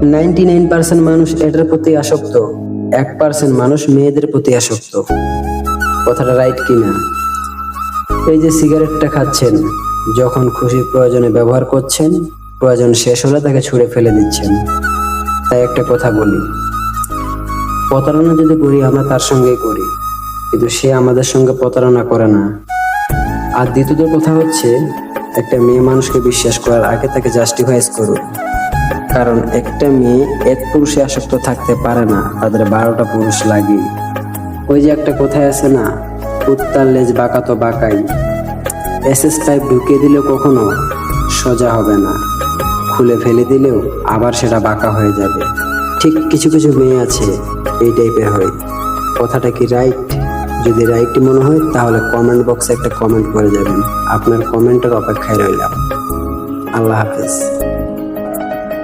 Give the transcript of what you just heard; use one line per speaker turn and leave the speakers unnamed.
99% মানুষ এটার প্রতি আসক্ত, 1% মানুষ মেয়েদের প্রতি আসক্ত। কথাটা রাইট কিনা? এই যে সিগারেটটা খাচ্ছেন, যখন খুশি প্রয়োজনে ব্যবহার করছেন, প্রয়োজন শেষ হলে তাকে ছুঁড়ে ফেলে দিচ্ছেন। তাই একটা কথা বলি, প্রতারণা যদি করি আমরা তার সঙ্গেই করি, কিন্তু সে আমাদের সঙ্গে প্রতারণা করে না। আর দ্বিতীয় কথা হচ্ছে, একটা মেয়ে মানুষকে বিশ্বাস করার আগে তাকে জাস্টিফাইজ করুন। কারণ একটা মেয়ে এক পুরুষে আসক্ত থাকতে পারে না, তাদের 12টা পুরুষ লাগে। ওই যে একটা কথায় আছে না, কুত্তার লেজ বাঁকা তো বাঁকাই। এসএস পাইপ ঢুকিয়ে দিলেও কখনো সোজা হবে না, খুলে ফেলে দিলেও আবার সেটা বাঁকা হয়ে যাবে। ঠিক কিছু কিছু মেয়ে আছে এই টাইপের হয়। কথাটা কি রাইট? যদি রাইট মনে হয় তাহলে কমেন্ট বক্সে একটা কমেন্ট করে যাবেন। আপনার কমেন্টের অপেক্ষায় রইলাম। আল্লাহ হাফেজ।